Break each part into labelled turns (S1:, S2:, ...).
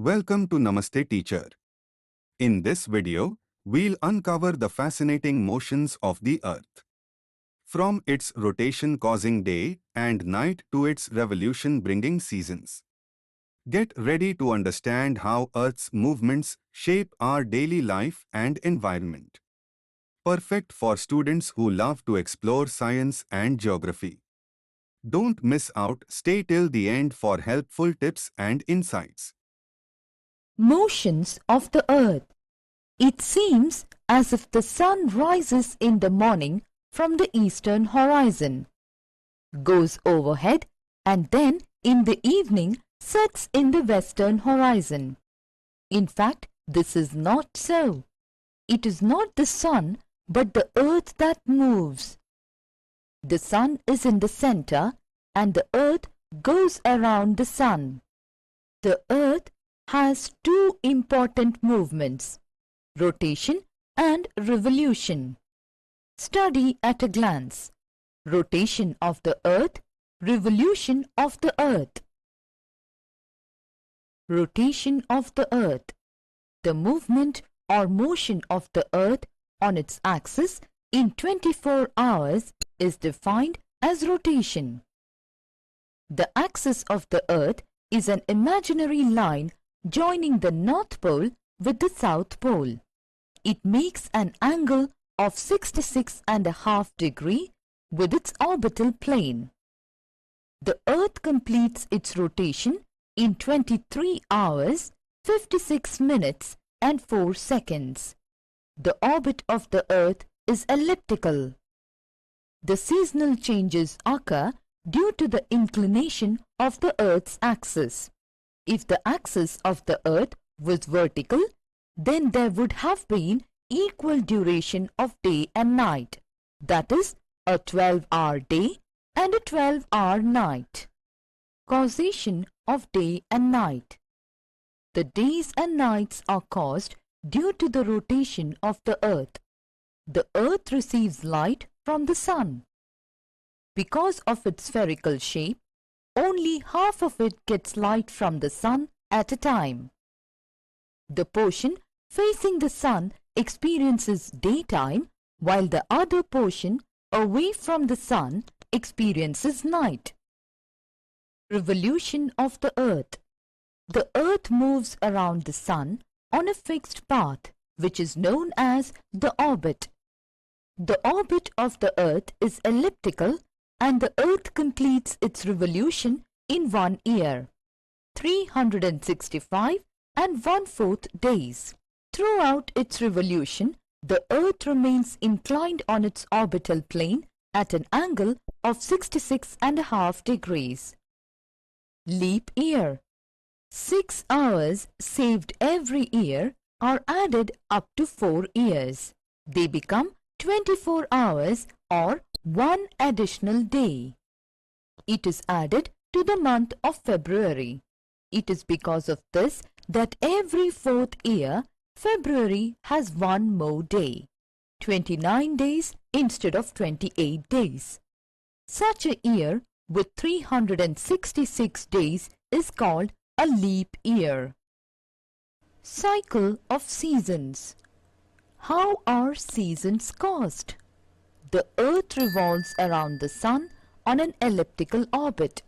S1: Welcome to Namaste Teacher. In this video, we'll uncover the fascinating motions of the Earth. From its rotation causing day and night to its revolution bringing seasons. Get ready to understand how Earth's movements shape our daily life and environment. Perfect for students who love to explore science and geography. Don't miss out, stay till the end for helpful tips and insights.
S2: Motions of the earth. It seems as if the sun rises in the morning from the eastern horizon, goes overhead, and then in the evening sets in the western horizon. In fact, this is not so. It is not the sun but the earth that moves. The sun is in the center and the earth goes around the sun. The earth has two important movements, rotation and revolution. Study at a glance. Rotation of the earth, revolution of the earth. Rotation of the earth. The movement or motion of the earth on its axis in 24 hours is defined as rotation. The axis of the earth is an imaginary line joining the North Pole with the South Pole. It makes an angle of 66.5 degrees with its orbital plane. The Earth completes its rotation in 23 hours, 56 minutes and 4 seconds. The orbit of the Earth is elliptical. The seasonal changes occur due to the inclination of the Earth's axis. If the axis of the Earth was vertical, then there would have been equal duration of day and night, that is, a 12-hour day and a 12-hour night. Causation of day and night. The days and nights are caused due to the rotation of the Earth. The Earth receives light from the sun. Because of its spherical shape, only half of it gets light from the sun at a time. The portion facing the sun experiences daytime, while the other portion away from the sun experiences night. Revolution of the earth. The earth moves around the sun on a fixed path, which is known as the orbit. The orbit of the earth is elliptical and the earth completes its revolution in 1 year, 365 and 1/4 days. Throughout its revolution, the earth remains inclined on its orbital plane at an angle of 66.5 degrees. Leap year. 6 hours saved every year are added up to 4 years. They become 24 hours or 1 additional day. It is added to the month of February. It is because of this that every 4th year, February has 1 more day, 29 days instead of 28 days. Such a year with 366 days is called a leap year. Cycle of seasons. How are seasons caused? The earth revolves around the sun on an elliptical orbit.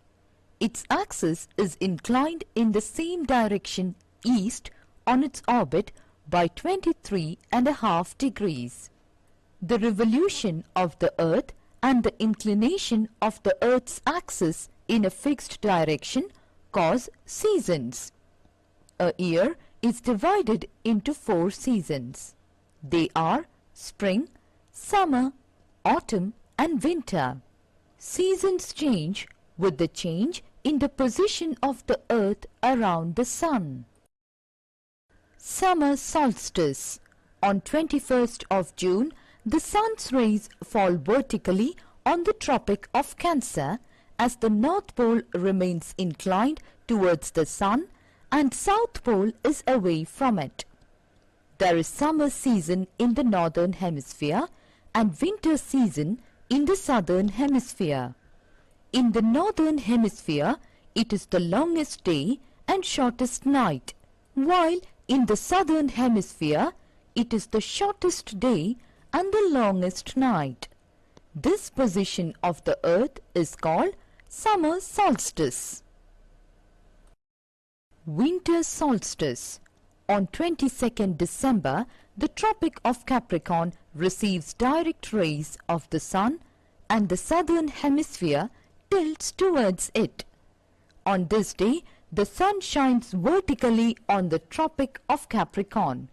S2: Its axis is inclined in the same direction east on its orbit by 23.5 degrees. The revolution of the earth and the inclination of the earth's axis in a fixed direction cause seasons. A year is divided into 4 seasons. They are spring, summer, autumn and winter. Seasons change with the change in the position of the earth around the sun. Summer solstice. On 21st of June, the sun's rays fall vertically on the Tropic of Cancer as the North Pole remains inclined towards the sun and South Pole is away from it. There is summer season in the Northern Hemisphere and winter season in the Southern Hemisphere. In the Northern Hemisphere, it is the longest day and shortest night. while in the southern hemisphere it is the shortest day and the longest night. This position of the earth is called summer solstice. Winter solstice. On 22nd December, the Tropic of Capricorn receives direct rays of the sun and the southern hemisphere tilts towards it. On this day, the sun shines vertically on the Tropic of Capricorn,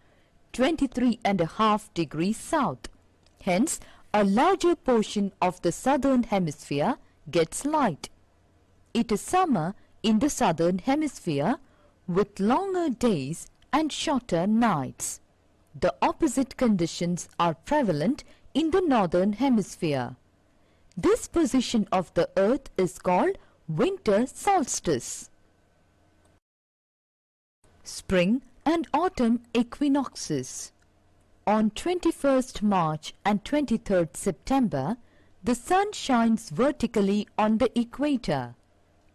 S2: 23.5 degrees south. Hence, a larger portion of the southern hemisphere gets light. It is summer in the southern hemisphere with longer days and shorter nights. The opposite conditions are prevalent in the northern hemisphere. This position of the earth is called winter solstice. Spring and autumn equinoxes. On 21st March and 23rd September, the sun shines vertically on the equator.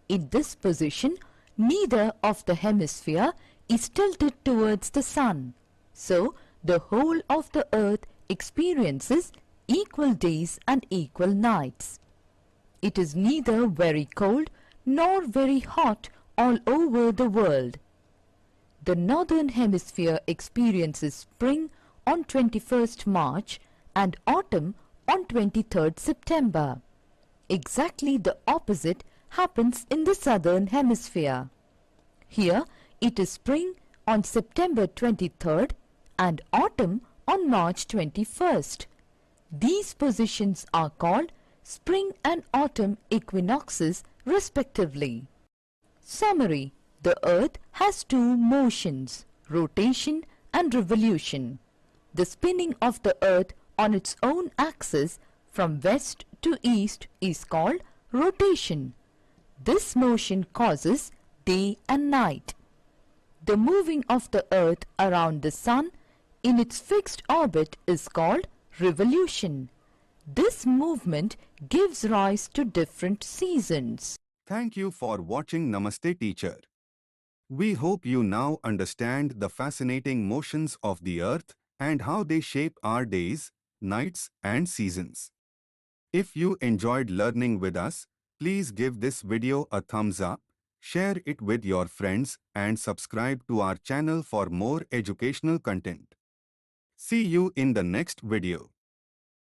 S2: In this position, neither of the hemisphere is tilted towards the sun, so the whole of the earth experiences equal days and equal nights. It is neither very cold nor very hot all over the world. The northern hemisphere experiences spring on 21st March and autumn on 23rd September. Exactly the opposite happens in the southern hemisphere. Here it is spring on September 23rd and autumn on March 21st. These positions are called spring and autumn equinoxes respectively. Summary: the earth has two motions, rotation and revolution. The spinning of the earth on its own axis from west to east is called rotation. This motion causes day and night. The moving of the earth around the sun in its fixed orbit is called revolution. This movement gives rise to different seasons.
S1: Thank you for watching Namaste Teacher. We hope you now understand the fascinating motions of the earth and how they shape our days, nights and seasons. If you enjoyed learning with us, please give this video a thumbs up, share it with your friends and subscribe to our channel for more educational content. See you in the next video.